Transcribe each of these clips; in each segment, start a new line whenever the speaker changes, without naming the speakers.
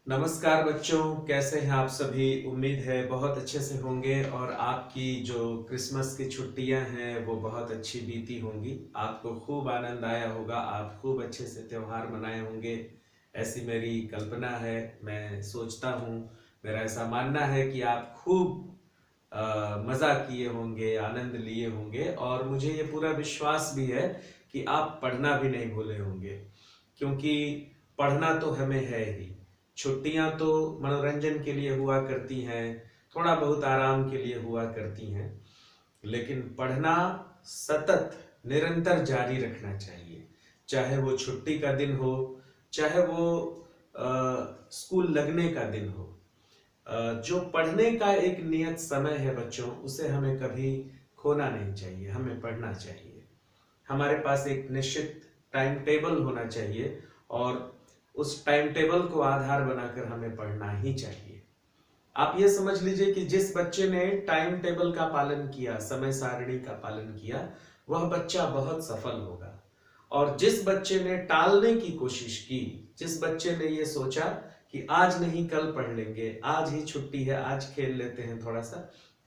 नमस्कार बच्चों, कैसे हैं आप सभी। उम्मीद है बहुत अच्छे से होंगे और आपकी जो क्रिसमस की छुट्टियां हैं वो बहुत अच्छी बीती होंगी। आपको खूब आनंद आया होगा, आप खूब अच्छे से त्योहार मनाए होंगे, ऐसी मेरी कल्पना है। मैं सोचता हूँ, मेरा ऐसा मानना है कि आप खूब मज़ा किए होंगे, आनंद लिए होंगे और मुझे ये पूरा विश्वास भी है कि आप पढ़ना भी नहीं भूले होंगे, क्योंकि पढ़ना तो हमें है ही। छुट्टियां तो मनोरंजन के लिए हुआ करती हैं, थोड़ा बहुत आराम के लिए हुआ करती हैं, लेकिन पढ़ना सतत निरंतर जारी रखना चाहिए। चाहे वो छुट्टी का दिन हो, चाहे वो स्कूल लगने का दिन हो। जो पढ़ने का एक नियत समय है बच्चों, उसे हमें कभी खोना नहीं चाहिए, हमें पढ़ना चाहिए। हमारे पास एक निश्चित टाइम टेबल होना चाहिए और उस टाइम टेबल को आधार बनाकर हमें पढ़ना ही चाहिए। आप ये समझ लीजिए कि जिस बच्चे ने टाइम टेबल का पालन किया, समय सारणी का पालन किया, वह बच्चा बहुत सफल होगा। और जिस बच्चे ने टालने की कोशिश की, जिस बच्चे ने ये सोचा कि आज नहीं कल पढ़ लेंगे, आज ही छुट्टी है, आज खेल लेते हैं थोड़ा सा,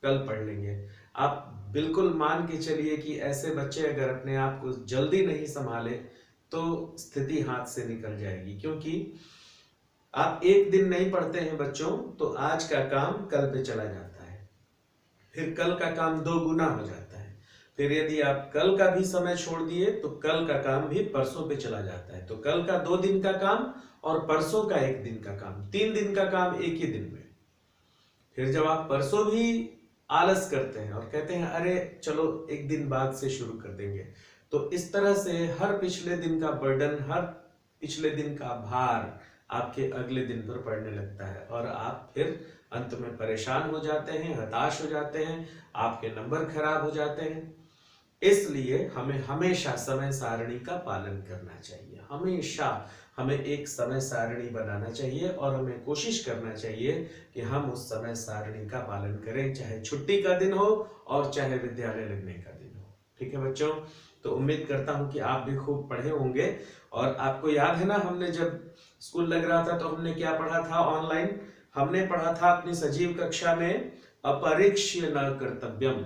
कल पढ़ लेंगे, आप बिल्कुल मान के चलिए कि ऐसे बच्चे अगर अपने आप को जल्दी नहीं संभाले तो स्थिति हाथ से निकल जाएगी। क्योंकि आप एक दिन नहीं पढ़ते हैं बच्चों, तो आज का काम कल पे चला जाता है, फिर कल का काम दो गुना हो जाता है, फिर यदि आप कल का भी समय छोड़ दिए तो कल का काम भी परसों पे चला जाता है। तो कल का 2 दिन का काम और परसों का 1 दिन का काम, 3 दिन का काम एक ही दिन में। फिर जब आप परसों भी आलस करते हैं और कहते हैं अरे चलो एक दिन बाद से शुरू कर देंगे, तो इस तरह से हर पिछले दिन का बर्डन, हर पिछले दिन का भार आपके अगले दिन पर पड़ने लगता है और आप फिर अंत में परेशान हो जाते हैं, हताश हो जाते हैं, आपके नंबर खराब हो जाते हैं। इसलिए हमें हमेशा समय सारणी का पालन करना चाहिए। हमेशा हमें एक समय सारणी बनाना चाहिए और हमें कोशिश करना चाहिए कि हम उस समय सारणी का पालन करें, चाहे छुट्टी का दिन हो और चाहे विद्यालय लगने का दिन हो। ठीक है बच्चों, तो उम्मीद करता हूं कि आप भी खूब पढ़े होंगे। और आपको याद है ना, हमने जब स्कूल लग रहा था तो हमने क्या पढ़ा था ऑनलाइन? हमने पढ़ा था अपनी सजीव कक्षा में, अपरिक्ष्य न कर्तव्यम,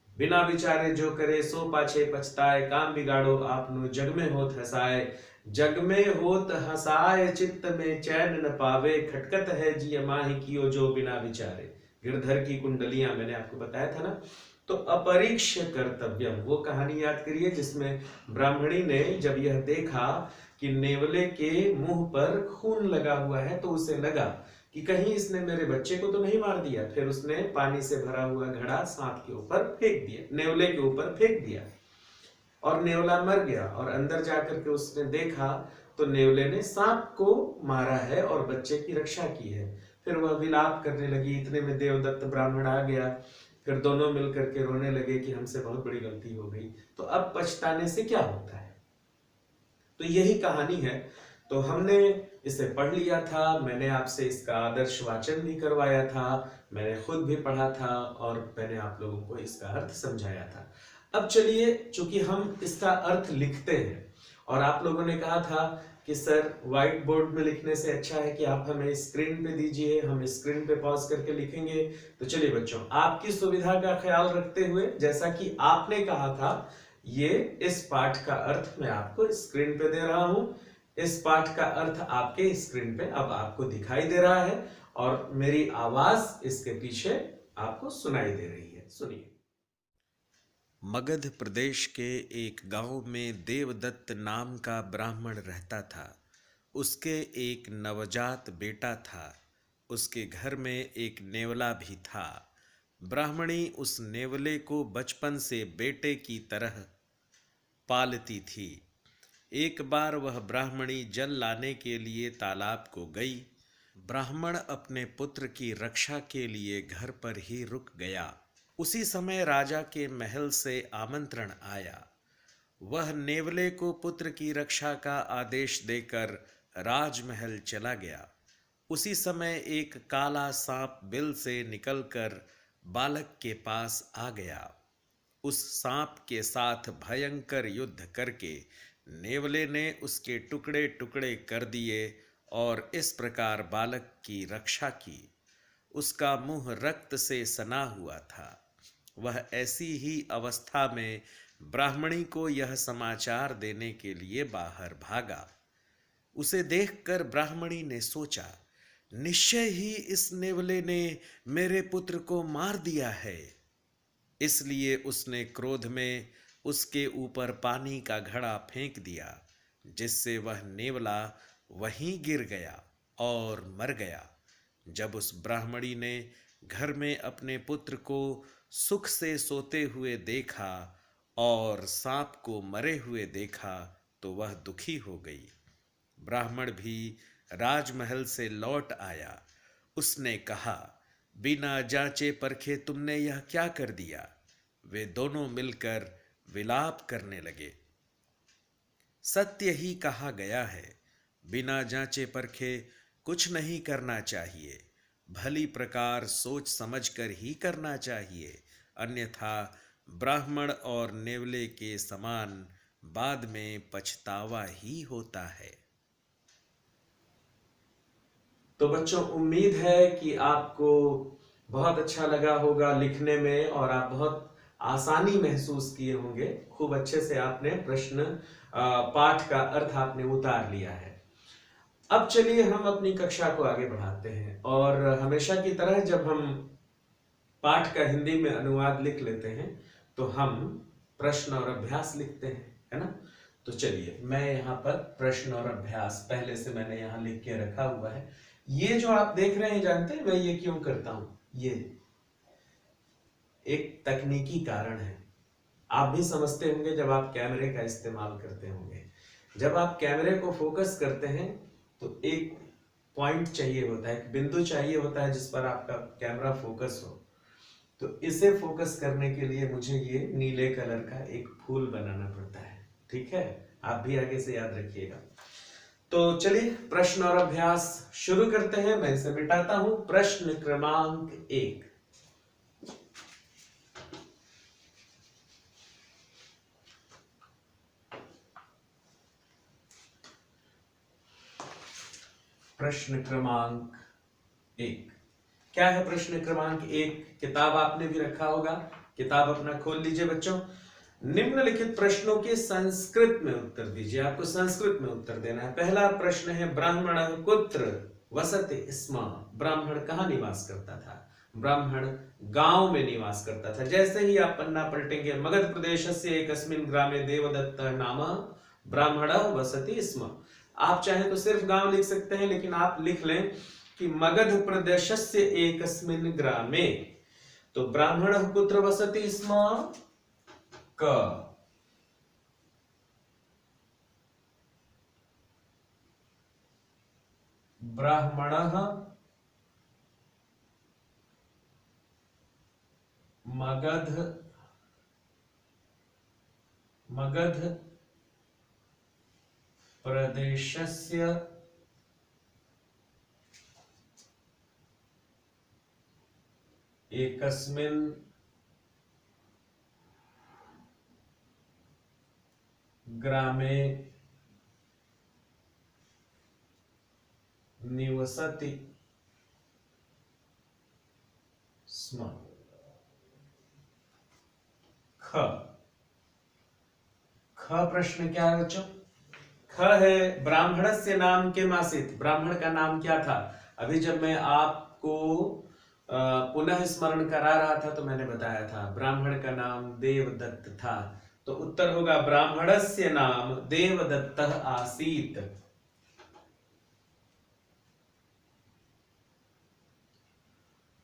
बिना विचारे जो करे सो पाछे पछताए, काम बिगाड़ो आपनु जग में होत हसाए, जग में होत हसाए चित्त में चैन न पावे, खटकत है जी माही कियो जो बिना विचारे। गिरधर की कुंडलियां मैंने आपको बताया था ना। तो अपरीक्ष्य कर्तव्यम, वो कहानी याद करिए जिसमें ब्राह्मणी ने जब यह देखा कि नेवले के मुंह पर खून लगा हुआ है तो उसे लगा कि कहीं इसने मेरे बच्चे को तो नहीं मार दिया। फिर उसने पानी से भरा हुआ घड़ा सांप के ऊपर फेंक दिया, नेवले के ऊपर फेंक दिया और नेवला मर गया। और अंदर जाकर के उसने देखा तो नेवले ने सांप को मारा है और बच्चे की रक्षा की है। फिर वह विलाप करने लगी, इतने में देवदत्त ब्राह्मण आ गया। फिर दोनों मिलकर के रोने लगे कि हमसे बहुत बड़ी गलती हो गई, तो अब पछताने से क्या होता है। तो यही कहानी है। तो हमने इसे पढ़ लिया था, मैंने आपसे इसका आदर्श वाचन भी करवाया था, मैंने खुद भी पढ़ा था और मैंने आप लोगों को इसका अर्थ समझाया था। अब चलिए, चूंकि हम इसका अर्थ लिखते हैं और आप लोगों ने कहा था कि सर व्हाइट बोर्ड में लिखने से अच्छा है कि आप हमें स्क्रीन पे दीजिए, हम स्क्रीन पे पॉज करके लिखेंगे। तो चलिए बच्चों, आपकी सुविधा का ख्याल रखते हुए, जैसा कि आपने कहा था, ये इस पाठ का अर्थ मैं आपको स्क्रीन पे दे रहा हूं। इस पाठ का अर्थ आपके स्क्रीन पे अब आपको दिखाई दे रहा है और मेरी आवाज इसके पीछे आपको सुनाई दे रही है। सुनिए।
मगध प्रदेश के एक गांव में देवदत्त नाम का ब्राह्मण रहता था। उसके एक नवजात बेटा था। उसके घर में एक नेवला भी था। ब्राह्मणी उस नेवले को बचपन से बेटे की तरह पालती थी। एक बार वह ब्राह्मणी जल लाने के लिए तालाब को गई। ब्राह्मण अपने पुत्र की रक्षा के लिए घर पर ही रुक गया। उसी समय राजा के महल से आमंत्रण आया। वह नेवले को पुत्र की रक्षा का आदेश देकर राजमहल चला गया। उसी समय एक काला सांप बिल से निकलकर बालक के पास आ गया। उस सांप के साथ भयंकर युद्ध करके नेवले ने उसके टुकड़े टुकड़े कर दिए और इस प्रकार बालक की रक्षा की। उसका मुंह रक्त से सना हुआ था। वह ऐसी ही अवस्था में ब्राह्मणी को यह समाचार देने के लिए बाहर भागा। उसे देखकर ब्राह्मणी ने सोचा, निश्चय ही इस नेवले ने मेरे पुत्र को मार दिया है। इसलिए उसने क्रोध में उसके ऊपर पानी का घड़ा फेंक दिया, जिससे वह नेवला वहीं गिर गया और मर गया। जब उस ब्राह्मणी ने घर में अपने पुत्र को सुख से सोते हुए देखा और सांप को मरे हुए देखा तो वह दुखी हो गई। ब्राह्मण भी राजमहल से लौट आया। उसने कहा, बिना जांचे परखे तुमने यह क्या कर दिया? वे दोनों मिलकर विलाप करने लगे। सत्य ही कहा गया है, बिना जांचे परखे कुछ नहीं करना चाहिए। भली प्रकार सोच समझकर ही करना चाहिए, अन्यथा ब्राह्मण और नेवले के समान बाद में पछतावा ही होता है।
तो बच्चों, उम्मीद है कि आपको बहुत अच्छा लगा होगा लिखने में और आप बहुत आसानी महसूस किए होंगे। खूब अच्छे से आपने प्रश्न पाठ का अर्थ आपने उतार लिया है। अब चलिए हम अपनी कक्षा को आगे बढ़ाते हैं और हमेशा की तरह जब हम पाठ का हिंदी में अनुवाद लिख लेते हैं तो हम प्रश्न और अभ्यास लिखते हैं, है ना। तो चलिए, मैं यहाँ पर प्रश्न और अभ्यास पहले से मैंने यहाँ लिख के रखा हुआ है। ये जो आप देख रहे हैं, जानते हैं मैं ये क्यों करता हूं? ये एक तकनीकी कारण है। आप भी समझते होंगे जब आप कैमरे का इस्तेमाल करते होंगे। जब आप कैमरे को फोकस करते हैं तो एक पॉइंट चाहिए होता है, एक बिंदु चाहिए होता है जिस पर आपका कैमरा फोकस हो। तो इसे फोकस करने के लिए मुझे ये नीले कलर का एक फूल बनाना पड़ता है। ठीक है, आप भी आगे से याद रखिएगा। तो चलिए प्रश्न और अभ्यास शुरू करते हैं। मैं इसे मिटाता हूं। प्रश्न क्रमांक 1। प्रश्न क्रमांक 1 क्या है? प्रश्न क्रमांक 1 किताब आपने भी रखा होगा, किताब अपना खोल लीजिए बच्चों। निम्नलिखित प्रश्नों के संस्कृत में उत्तर दीजिए। आपको संस्कृत में उत्तर देना है। पहला प्रश्न है, ब्राह्मण कुत्र वसते स्म। ब्राह्मण कहाँ निवास करता था? ब्राह्मण गांव में निवास करता था। जैसे ही आप पन्ना पलटेंगे, मगध प्रदेशस्य एकस्मिन् ग्रामे देवदत्त नाम ब्राह्मण वसति स्म। आप चाहे तो सिर्फ गांव लिख सकते हैं, लेकिन आप लिख लें कि मगध प्रदेशस्य एकस्मिन् ग्रामे। तो ब्राह्मण कुत्र वसति स्म? क। ब्राह्मणः मगध प्रदेशस्य एकस्मिन् ग्रामे निवसति स्म। ख। प्रश्न क्या है बच्चों? ख है, ब्राह्मणस्य नाम किम आसीत्। ब्राह्मण का नाम क्या था? अभी जब मैं आपको पुनः स्मरण करा रहा था तो मैंने बताया था ब्राह्मण का नाम देवदत्त था। तो उत्तर होगा ब्राह्मणस्य नाम देवदत्तः आसीत्।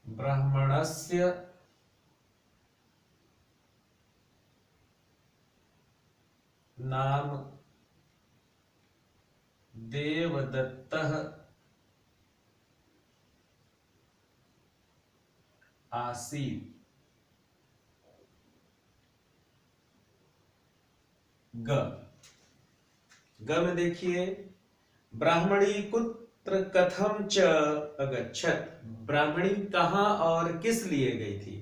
ब्राह्मणस्य नाम देवदत्तः आसीत्। ग में देखिए, ब्राह्मणी कुत्र कथम च अगच्छत्। ब्राह्मणी कहां और किस लिए गई थी?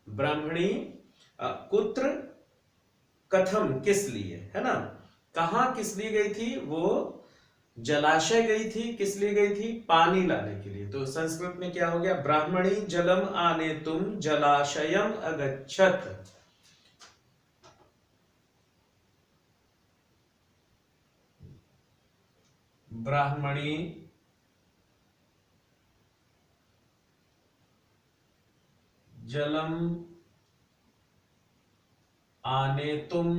ब्राह्मणी कुत्र कथम किस लिए, है ना। कहां किस लिए गई थी? वो जलाशय गई थी, किस लिए गई थी? पानी लाने के लिए। तो संस्कृत में क्या हो गया? ब्राह्मणी जलम आने तुम जलाशयम अगच्छत। ब्राह्मणी जलम आने तुम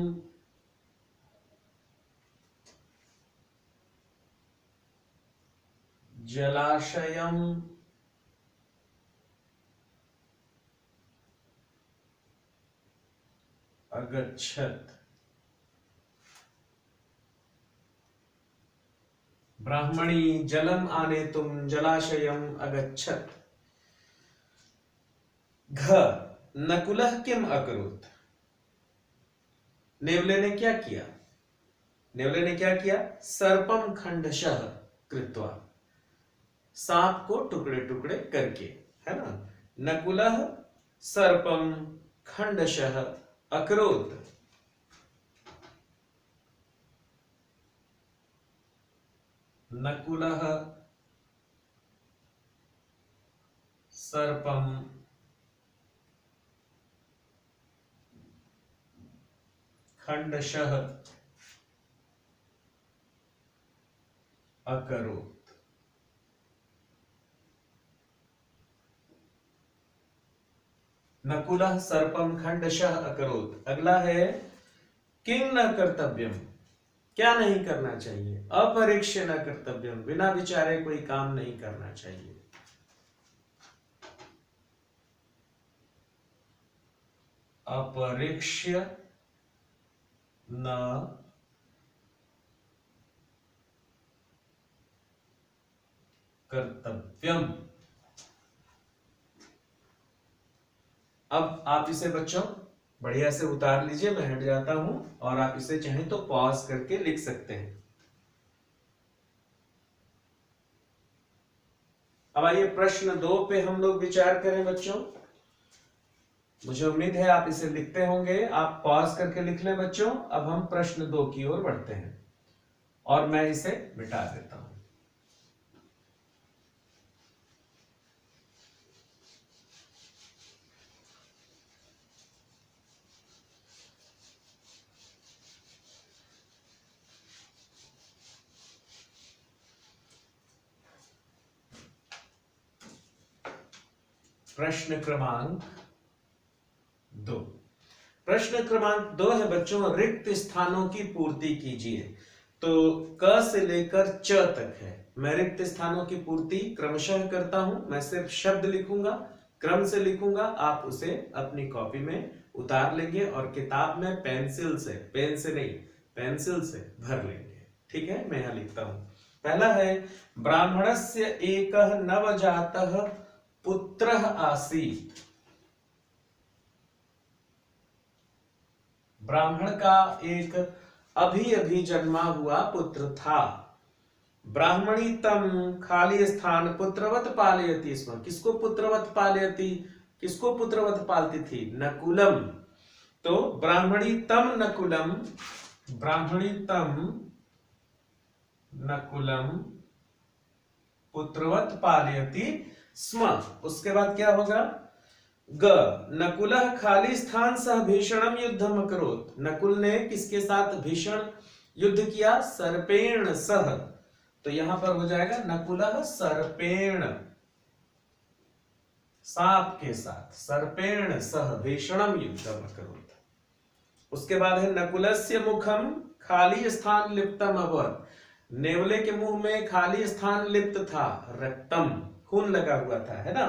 जलाशयम अगच्छत। ब्राह्मणी जलम आने तुम जलाशयम अगच्छत। घ नकुलः किम अकरोत्। नेवले ने क्या किया? नेवले ने क्या किया? सर्पम खंडशः कृत्वा, सांप को टुकड़े टुकड़े करके, है ना। नकुलः सर्पम खंडशः अकरोत्। नकुलः सर्पम खंडशः अकरोत्। नकुलः सर्पम खंडशः अकरोत्। अगला है किं न कर्तव्यम। क्या नहीं करना चाहिए? अपरीक्ष्य न कर्तव्यम, बिना विचारे कोई काम नहीं करना चाहिए। अपरीक्ष्य न कर्तव्यम। अब आप इसे बच्चों बढ़िया से उतार लीजिए, मैं हट जाता हूं, और आप इसे चाहें तो पॉज करके लिख सकते हैं। अब आइए प्रश्न 2 पे हम लोग विचार करें बच्चों। मुझे उम्मीद है आप इसे लिखते होंगे। आप पॉज करके लिख लें बच्चों। अब हम प्रश्न 2 की ओर बढ़ते हैं, और मैं इसे मिटा देता हूं। प्रश्न क्रमांक 2। प्रश्न क्रमांक 2 है बच्चों, रिक्त स्थानों की पूर्ति कीजिए। तो क से लेकर च तक है। मैं रिक्त स्थानों की पूर्ति क्रमशः करता हूं। मैं सिर्फ शब्द लिखूंगा, क्रम से लिखूंगा। आप उसे अपनी कॉपी में उतार लेंगे और किताब में पेंसिल से, पेन से नहीं, पेंसिल से भर लेंगे। ठीक है, मैं यहां लिखता हूं। पहला है, ब्राह्मणस्य एकः नवजातः पुत्रः आसीत्। ब्राह्मण का एक अभी अभी जन्मा हुआ पुत्र था। ब्राह्मणी तम खाली स्थान पुत्रवत पालयति स्म। किसको पुत्रवत पालयति? किसको पुत्रवत पालती थी? नकुलम। तो ब्राह्मणी तम नकुलम, ब्राह्मणी तम नकुलम पुत्रवत पालयति स्म। उसके बाद क्या होगा? ग नकुलः खाली स्थान सह भीषणम युद्धम अकरोत्। नकुल ने किसके साथ भीषण युद्ध किया? सर्पेण सह। तो यहां पर हो जाएगा नकुलः सर्पेण, सांप के साथ, सर्पेण सह भीषणम युद्धम अकरोत्। उसके बाद है नकुलस्य मुखम खाली स्थान लिप्तम अभवत्। नेवले के मुंह में खाली स्थान लिप्त था, रक्तम, खून लगा हुआ था, है ना।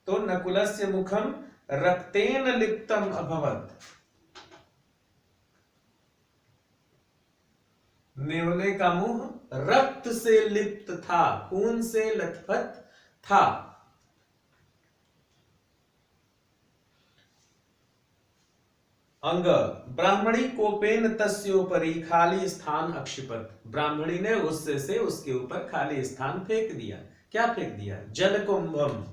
तो नकुलस्य मुखम रक्तेन लिप्तम अभवत्। नेवले का मुंह रक्त से लिप्त था, खून से लथपथ था। अंग ब्राह्मणी कोपेन तस्योपरि खाली स्थान अक्षिपत। ब्राह्मणी ने गुस्से से उसके ऊपर खाली स्थान फेंक दिया। क्या फेंक दिया? जल कुंभम।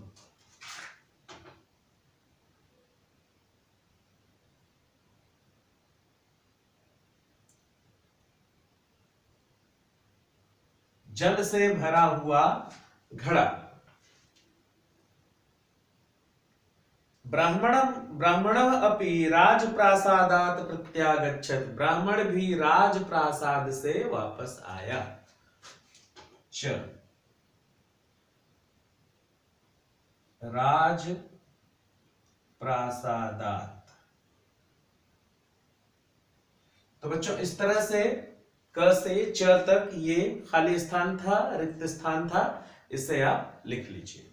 जल से भरा हुआ घड़ा। ब्राह्मणः अपि राजप्रासादात् प्रत्यागच्छत्, ब्राह्मण भी राजप्रासाद से वापस आया। च राज प्रासादात। तो बच्चों इस तरह से क से च तक ये खाली स्थान था, रिक्त स्थान था, इसे आप लिख लीजिए।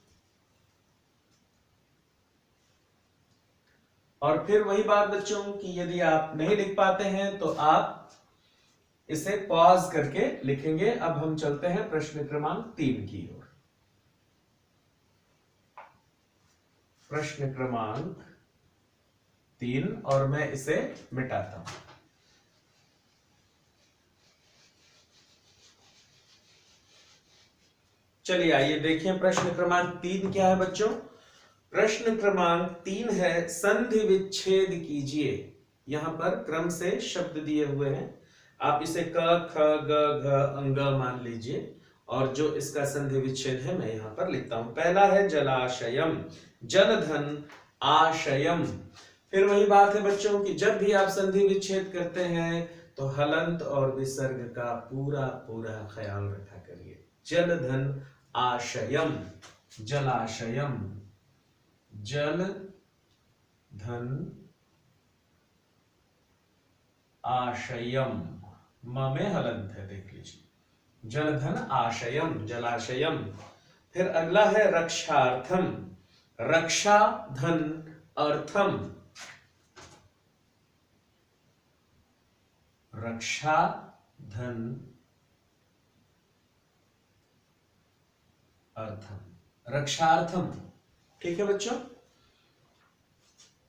और फिर वही बात बच्चों कि यदि आप नहीं लिख पाते हैं तो आप इसे पॉज करके लिखेंगे। अब हम चलते हैं प्रश्न क्रमांक 3 की ओर। प्रश्न क्रमांक 3, और मैं इसे मिटाता हूं। चलिए आइए देखिए प्रश्न क्रमांक 3 क्या है बच्चों। प्रश्न क्रमांक 3 है संधि विच्छेद कीजिए। यहां पर क्रम से शब्द दिए हुए हैं, आप इसे क ख ग घ अंग मान लीजिए, और जो इसका संधि विच्छेद है मैं यहां पर लिखता हूं। पहला है जलाशयम, जलधन आशयम। फिर वही बात है बच्चों कि जब भी आप संधि विच्छेद करते हैं तो हलंत और विसर्ग का पूरा पूरा ख्याल रखा करिए। जलधन आशयम, जलाशयम, जल धन आशयम, म में हलंत है, देख लीजिए। जलधन आशयम, जलाशयम। फिर अगला है रक्षार्थम, रक्षा धन अर्थम, रक्षा धन अर्थम, रक्षार्थम। ठीक है बच्चों।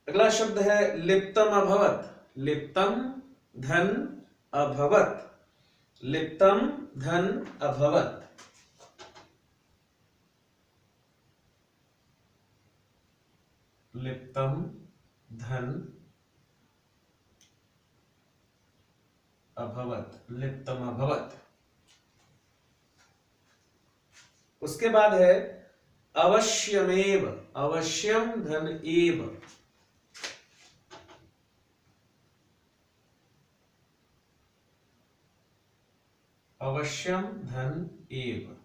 अगला शब्द है लिप्तम अभवत, लिप्तम धन अभवत, लिप्तम धन अभवत। लिप्तम धन अभवत, लिप्तम अभवत। उसके बाद है अवश्यमेव, अवश्यम धन एव, अवश्यम धन एव।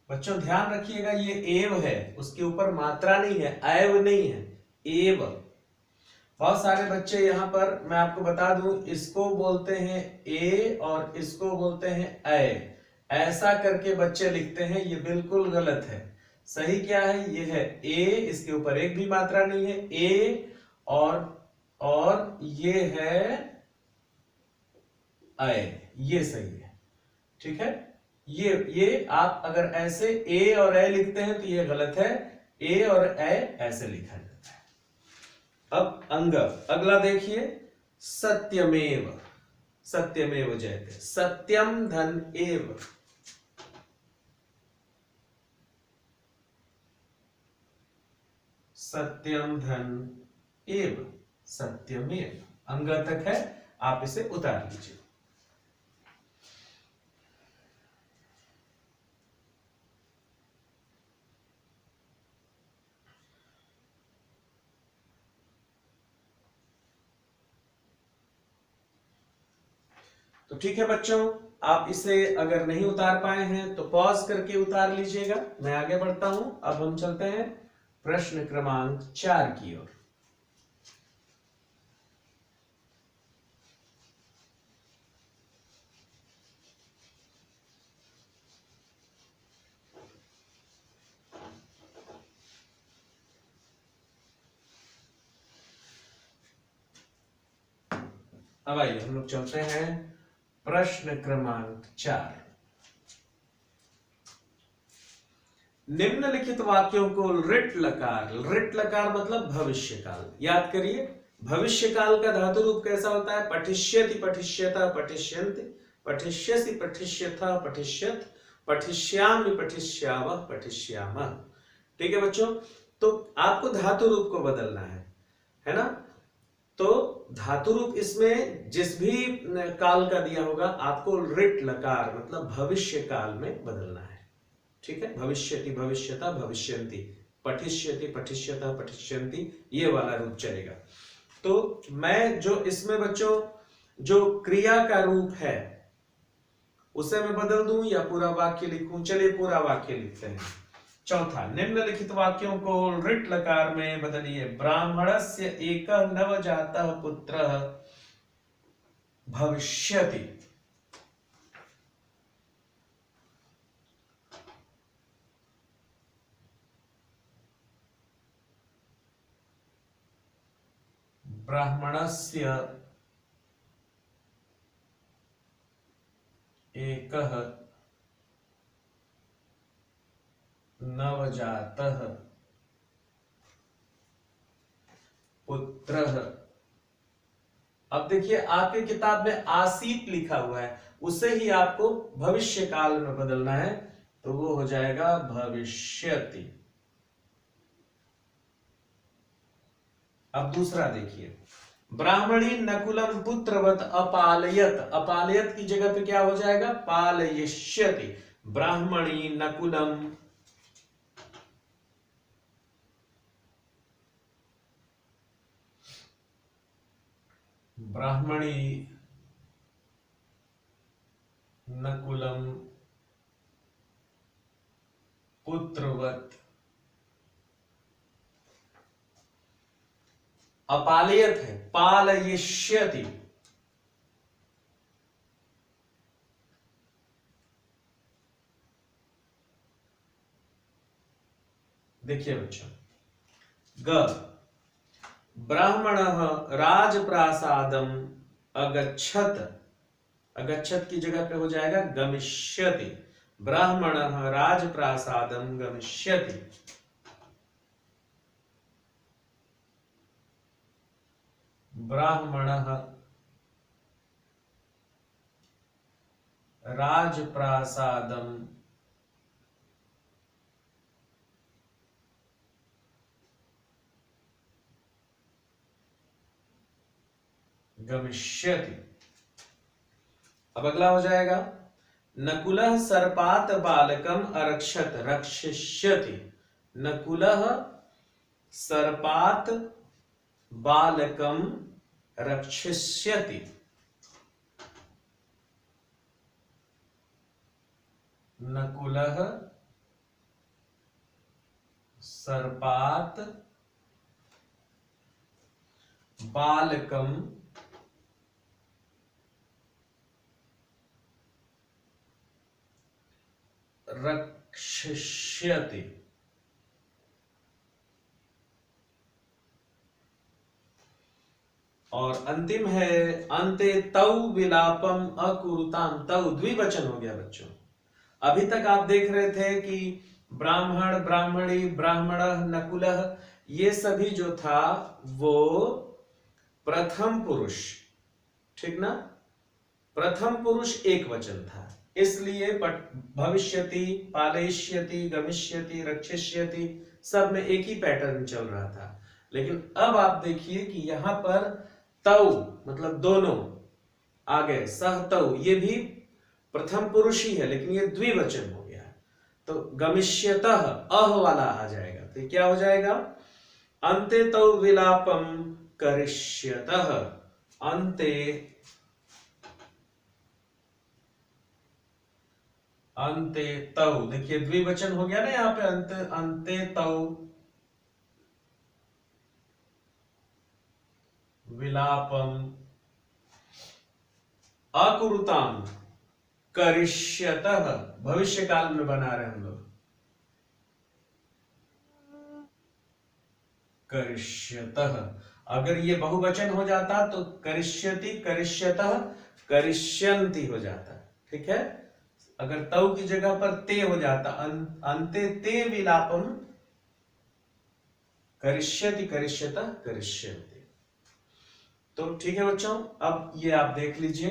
बच्चों ध्यान रखिएगा ये एव है, उसके ऊपर मात्रा नहीं है, ऐव नहीं है, एव। बहुत सारे बच्चे यहां पर मैं आपको बता दूं, इसको बोलते हैं ए और इसको बोलते हैं ऐ, ऐसा करके बच्चे लिखते हैं, ये बिल्कुल गलत है। सही क्या है, ये है ए, इसके ऊपर एक भी मात्रा नहीं है, ए, और ये है ऐ, ये सही है। ठीक है, ये आप अगर ऐसे ए और ए लिखते हैं तो ये गलत है, ए और ए ऐसे लिखा जाता है। अब अंग, अगला देखिए सत्यमेव, सत्यमेव जयते, सत्यम धन एव, सत्यम धन एव, सत्यमेव। अंग तक है, आप इसे उतार लीजिए। तो ठीक है बच्चों, आप इसे अगर नहीं उतार पाए हैं तो पॉज करके उतार लीजिएगा। मैं आगे बढ़ता हूं। अब हम चलते हैं प्रश्न क्रमांक 4 की ओर। अब आइए हम लोग चलते हैं प्रश्न क्रमांक 4। निम्नलिखित वाक्यों को ऋट लकार, ऋट लकार मतलब भविष्य काल, याद करिए। भविष्य काल का धातु रूप कैसा होता है, पठिष्यति, पठिष्यता, पठिष्यन्ति, पठिष्यसि, पठिष्यथा, पठिष्यत, पठिष्यामि, पठिष्यावः, पठिष्यामः। ठीक है बच्चों, तो आपको धातु रूप को बदलना है ना। तो धातु रूप इसमें जिस भी काल का दिया होगा आपको रिट लकार मतलब भविष्य काल में बदलना है। ठीक है, भविष्यति भविष्यता भविष्यन्ति, पठिष्यति पठिष्यता पठिष्यन्ति, ये वाला रूप चलेगा। तो मैं जो इसमें बच्चों जो क्रिया का रूप है उसे मैं बदल दूं या पूरा वाक्य लिखूं? चलिए पूरा वाक्य लिखते हैं। चौथा, निम्नलिखित वाक्यों को ऋट लकार में बदलिए। ब्राह्मणस्य एकः नवजातः पुत्रः भविष्यति। ब्राह्मणस्य एकः नवजातः पुत्रः। अब देखिए आपके किताब में आसीत लिखा हुआ है, उसे ही आपको भविष्य काल में बदलना है, तो वो हो जाएगा भविष्यति। अब दूसरा देखिए, ब्राह्मणी नकुलम पुत्रवत अपालयत। अपालयत की जगह पे क्या हो जाएगा? पालयिष्यति। ब्राह्मणी नकुलम ब्राह्मणी नकुलम पुत्रवत अपालयत है, पालयिष्यति। देखिए बच्चों, ग ब्राह्मणः राजप्रासादम अगच्छत। अगच्छत की जगह पे हो जाएगा गमिष्यति। ब्राह्मणः राजप्रासादम गमिष्यति। ब्राह्मणः राजप्रासादम गमिष्यति। अब अगला हो जाएगा, नकुलः सर्पात बालकम अरक्षत रक्षिष्यति। नकुलः सर्पात बालकम रक्षिष्यति। नकुलः सर्पात बालकम रक्षिष्यति। और अंतिम है, अन्ते तौ विलापम अकुरुताम। तौ द्विवचन हो गया बच्चों। अभी तक आप देख रहे थे कि ब्राह्मण, ब्राह्मणी, ब्राह्मणः, नकुलः, ये सभी जो था वो प्रथम पुरुष, ठीक ना? प्रथम पुरुष एक वचन था, इसलिए भविष्यति, पालयिष्यति, गमिष्यति, रक्षिष्यति सब में एक ही पैटर्न चल रहा था। लेकिन अब आप देखिए कि यहां पर तौ मतलब दोनों आ गए। सह तौ ये भी प्रथम पुरुष ही है, लेकिन ये द्विवचन हो गया। तो गमिष्यतः अह वाला आ जाएगा, तो क्या हो जाएगा? अन्ते तौ विलापम करिष्यतः। अन्ते अन्ते तौ, देखिए द्विवचन हो गया ना यहां पे। अन्ते तौ विलापम अकुरुताम करिष्यतः। भविष्य काल में बना रहे हम लोग, करिष्यतः। अगर ये बहुवचन हो जाता तो करिष्यति, करिष्यतः, करिष्यन्ति हो जाता। ठीक है, अगर तौ की जगह पर ते हो जाता, अन्ते ते विलापम करिष्यति, करिष्यतः, करिष्यन्ति। तो ठीक है बच्चों, अब ये आप देख लीजिए,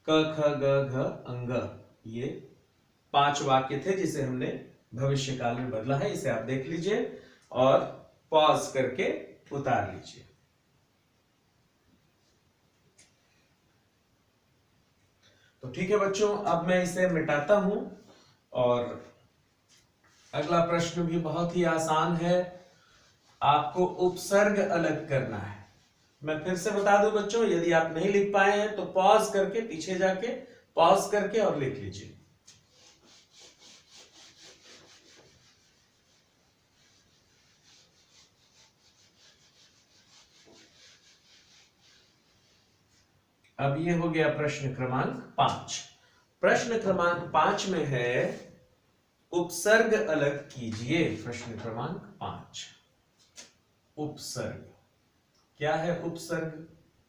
क ख ग घ अंग, ये 5 वाक्य थे जिसे हमने भविष्य काल में बदला है। इसे आप देख लीजिए और पॉज करके उतार लीजिए। तो ठीक है बच्चों, अब मैं इसे मिटाता हूं और अगला प्रश्न भी बहुत ही आसान है। आपको उपसर्ग अलग करना है। मैं फिर से बता दूं बच्चों, यदि आप नहीं लिख पाए हैं तो पॉज करके, पीछे जाके पॉज करके और लिख लीजिए। अब ये हो गया प्रश्न क्रमांक 5। प्रश्न क्रमांक 5 में है उपसर्ग अलग कीजिए। प्रश्न क्रमांक 5, उपसर्ग। क्या है उपसर्ग?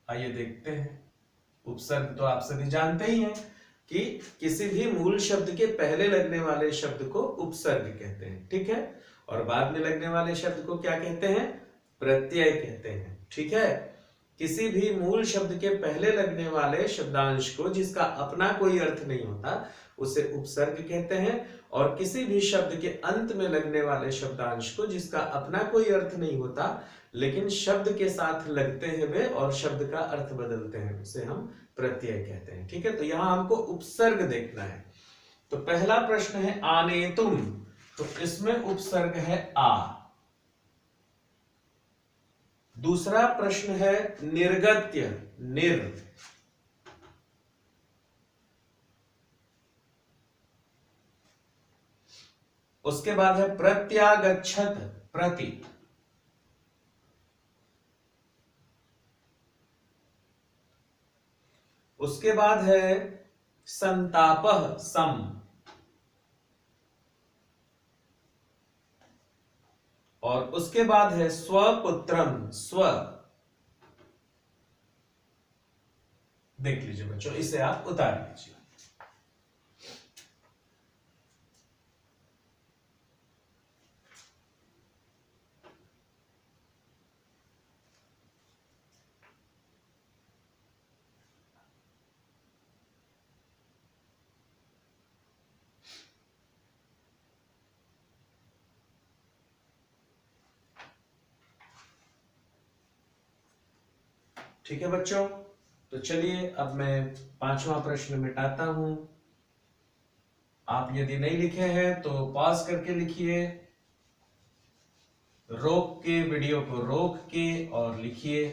आइए देखते हैं। उपसर्ग तो आप सभी जानते ही हैं कि किसी भी मूल शब्द के पहले लगने वाले शब्द को उपसर्ग कहते हैं, ठीक है। और बाद में लगने वाले शब्द को क्या कहते हैं? प्रत्यय कहते हैं, ठीक है। किसी भी मूल शब्द के पहले लगने वाले शब्दांश को जिसका अपना कोई अर्थ नहीं होता उसे उपसर्ग कहते हैं, और किसी भी शब्द के अंत में लगने वाले शब्दांश को जिसका अपना कोई अर्थ नहीं होता लेकिन शब्द के साथ लगते हैं वे और शब्द का अर्थ बदलते हैं, उसे हम प्रत्यय कहते हैं, ठीक है। तो यहां हमको उपसर्ग देखना है। तो पहला प्रश्न है आने तुम, तो इसमें उपसर्ग है आ। दूसरा प्रश्न है निर्गत्य, निर। उसके बाद है प्रत्यागच्छत, प्रति। उसके बाद है संतापः, सम। और उसके बाद है स्वपुत्रम, स्व। देख लीजिए बच्चों, इसे आप उतार लीजिए। ठीक है बच्चों, तो चलिए अब मैं 5वां प्रश्न मिटाता हूं। आप यदि नहीं लिखे हैं तो पॉज करके लिखिए, रोक के, वीडियो को रोक के और लिखिए।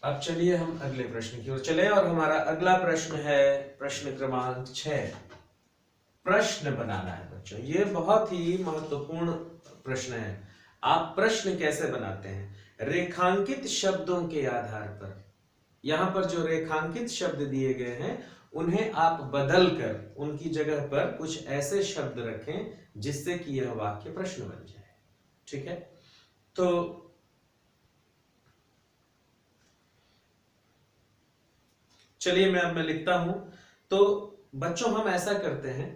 अब चलिए हम अगले प्रश्न की ओर चले, और हमारा अगला प्रश्न है प्रश्न क्रमांक 6। प्रश्न बनाना है बच्चों, ये बहुत ही महत्वपूर्ण प्रश्न है। आप प्रश्न कैसे बनाते हैं? रेखांकित शब्दों के आधार पर। यहां पर जो रेखांकित शब्द दिए गए हैं उन्हें आप बदल कर उनकी जगह पर कुछ ऐसे शब्द रखें जिससे कि यह वाक्य प्रश्न बन जाए, ठीक है। तो चलिए मैं लिखता हूं। तो बच्चों हम ऐसा करते हैं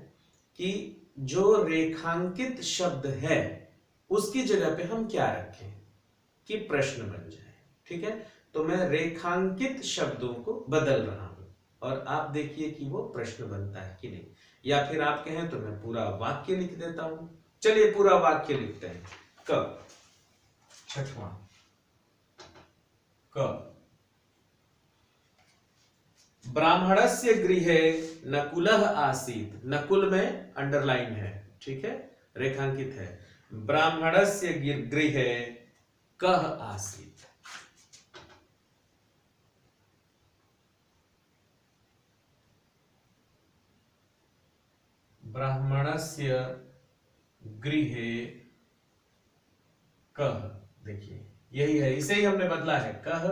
कि जो रेखांकित शब्द है उसकी जगह पे हम क्या रखें कि प्रश्न बन जाए, ठीक है। तो मैं रेखांकित शब्दों को बदल रहा हूं और आप देखिए कि वो प्रश्न बनता है कि नहीं, या फिर आप कहें तो मैं पूरा वाक्य लिख देता हूं। चलिए पूरा वाक्य लिखते हैं। क, छठवां क, ब्राह्मणस्य गृहे नकुलः आसीत्। नकुल में अंडरलाइन है, ठीक है, रेखांकित है। ब्राह्मणस्य गृहे कः आसीत्। ब्राह्मणस्य गृहे कः, देखिए यही है, इसे ही हमने बदला है, कः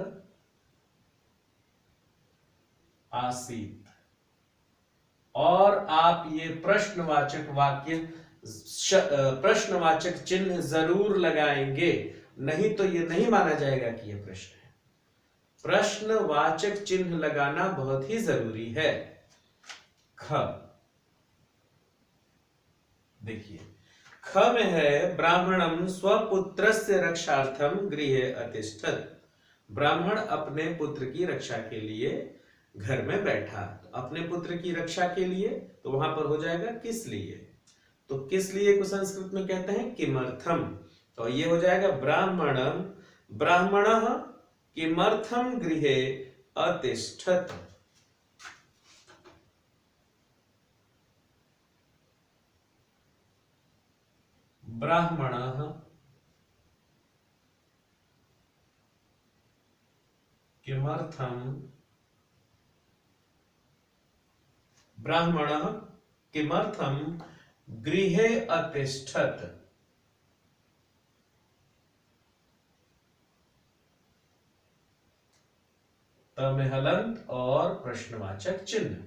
आसीत। और आप ये प्रश्नवाचक वाक्य, प्रश्नवाचक चिन्ह जरूर लगाएंगे, नहीं तो ये नहीं माना जाएगा कि यह प्रश्न है। प्रश्नवाचक चिन्ह लगाना बहुत ही जरूरी है। ख, देखिए ख में है ब्राह्मणम स्वपुत्रस्य रक्षार्थम गृहे अतिष्ठत्। ब्राह्मण अपने पुत्र की रक्षा के लिए घर में बैठा। तो अपने पुत्र की रक्षा के लिए, तो वहां पर हो जाएगा किस लिए। तो किस लिए को संस्कृत में कहते हैं किमर्थम। तो ये हो जाएगा ब्राह्मणम, ब्राह्मणः किमर्थम गृहे अतिष्ठत। ब्राह्मणः किमर्थं ब्राह्मणः किमर्थं गृहे अतिष्ठत्। त में हलंत और प्रश्नवाचक चिन्ह।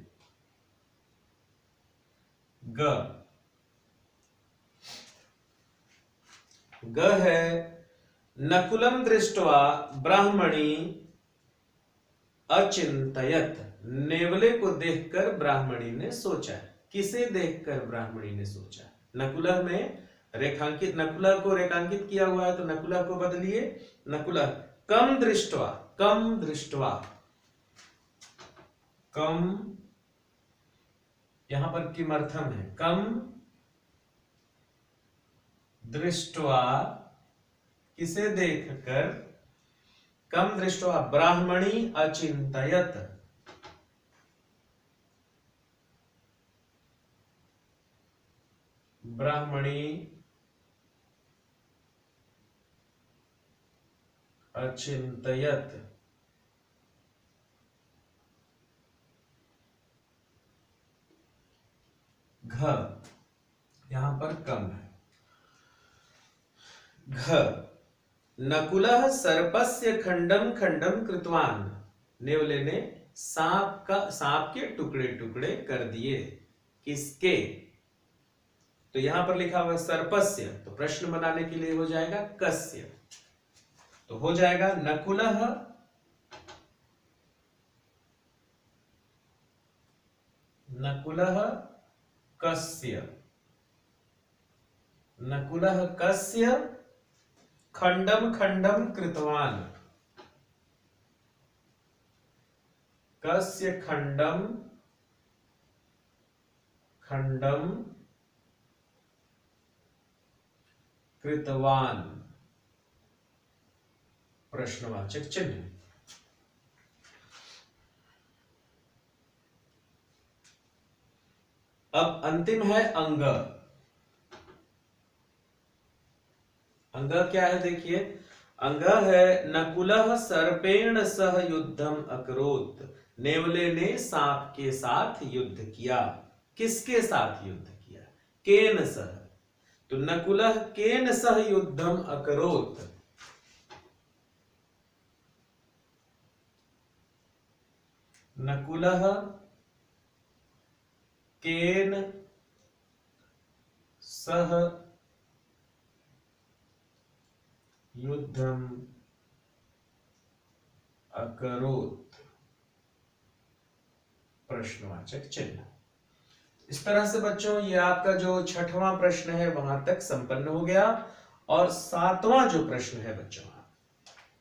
ग है नकुलं दृष्ट्वा ब्राह्मणी अचिंतयत। नेवले को देखकर ब्राह्मणी ने सोचा। किसे देखकर ब्राह्मणी ने सोचा? नकुला में रेखांकित, नकुला को रेखांकित किया हुआ है तो नकुला को बदलिए नकुला। कम दृष्ट्वा, कम दृष्ट्वा, कम यहां पर किमर्थम है। कम दृष्ट्वा किसे देखकर? कम दृष्ट्वा ब्राह्मणी अचिंतयत। ब्राह्मणी अचिंतयत। घ यहां पर कम है। घ नकुलः सर्पस्य खंडम खंडम कृतवान। नेवले ने सांप के टुकड़े टुकड़े कर दिए। किसके? तो यहां पर लिखा हुआ है सर्पस्य, तो प्रश्न बनाने के लिए हो जाएगा कस्य। तो हो जाएगा नकुलः कस्य, नकुलः कस्य खंडम खंडम कृतवान। कस्य खंडम खंडम कृतवान। प्रश्नवाचक चिन्ह। अब अंतिम है अंग। अंग क्या है देखिए। अंग है नकुलः सर्पेण सह युद्धम अकरोत्। नेवले ने सांप के साथ युद्ध किया। किसके साथ युद्ध किया? केन सह। तो नकुलः केन सह युद्धम अकरोत्। नकुलः केन सह युद्धम अकरोत्। प्रश्नवाचक चिन्ह। इस तरह से बच्चों ये आपका जो छठवां प्रश्न है वहां तक संपन्न हो गया। और सातवां जो प्रश्न है बच्चों,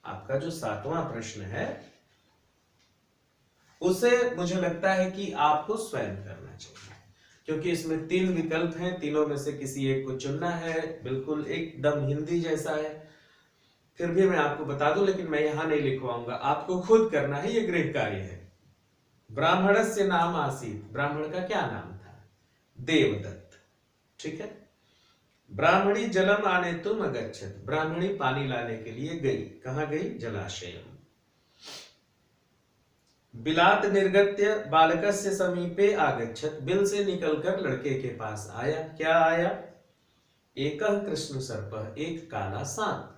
आपका जो सातवां प्रश्न है उसे मुझे लगता है कि आपको स्वयं करना चाहिए, क्योंकि इसमें 3 विकल्प हैं, तीनों में से किसी एक को चुनना है। बिल्कुल एकदम हिंदी जैसा है। फिर भी मैं आपको बता दूं, लेकिन मैं यहां नहीं लिखवाऊंगा, आपको खुद करना है, ये गृह कार्य है। ब्राह्मणस्य नाम आसीत। ब्राह्मण का क्या नाम था? देवदत्त। ठीक है। ब्राह्मणी जलम आने तुम अगच्छत। ब्राह्मणी पानी लाने के लिए गई। कहां गई? जलाशय। बिलात निर्गत्य बालकस्य समीपे आगच्छत। बिल से निकलकर लड़के के पास आया। क्या आया? एकः कृष्ण सर्पः। एक काला सांप।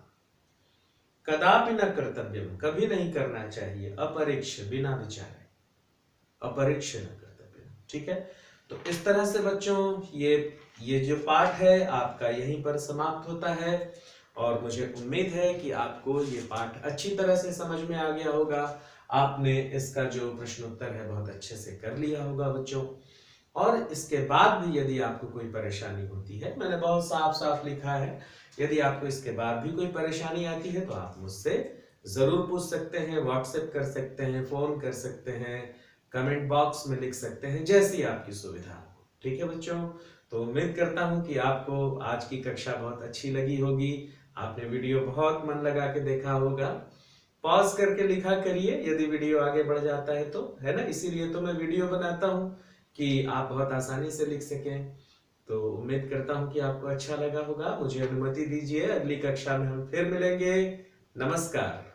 कदापि न कर्तव्यम। कभी नहीं करना चाहिए। अपरीक्ष, बिना विचारे। अपरीक्ष न कर्तव्यम। ठीक है। तो इस तरह से बच्चों ये जो पाठ है आपका यहीं पर समाप्त होता है। और मुझे उम्मीद है कि आपको ये पाठ अच्छी तरह से समझ में आ गया होगा। आपने इसका जो प्रश्नोत्तर है बहुत अच्छे से कर लिया होगा बच्चों। और इसके बाद भी यदि आपको कोई परेशानी होती है, मैंने बहुत साफ साफ लिखा है, यदि आपको इसके बाद भी कोई परेशानी आती है तो आप मुझसे जरूर पूछ सकते हैं, व्हाट्सएप कर सकते हैं, फोन कर सकते हैं, कमेंट बॉक्स में लिख सकते हैं, जैसी आपकी सुविधा हो। ठीक है बच्चों। तो उम्मीद करता हूं कि आपको आज की कक्षा बहुत अच्छी लगी होगी। आपने वीडियो बहुत मन लगा के देखा होगा। पॉज करके लिखा करिए यदि वीडियो आगे बढ़ जाता है तो, है ना। इसीलिए तो मैं वीडियो बनाता हूँ कि आप बहुत आसानी से लिख सकें। तो उम्मीद करता हूँ कि आपको अच्छा लगा होगा। मुझे अनुमति दीजिए, अगली कक्षा में हम फिर मिलेंगे। नमस्कार।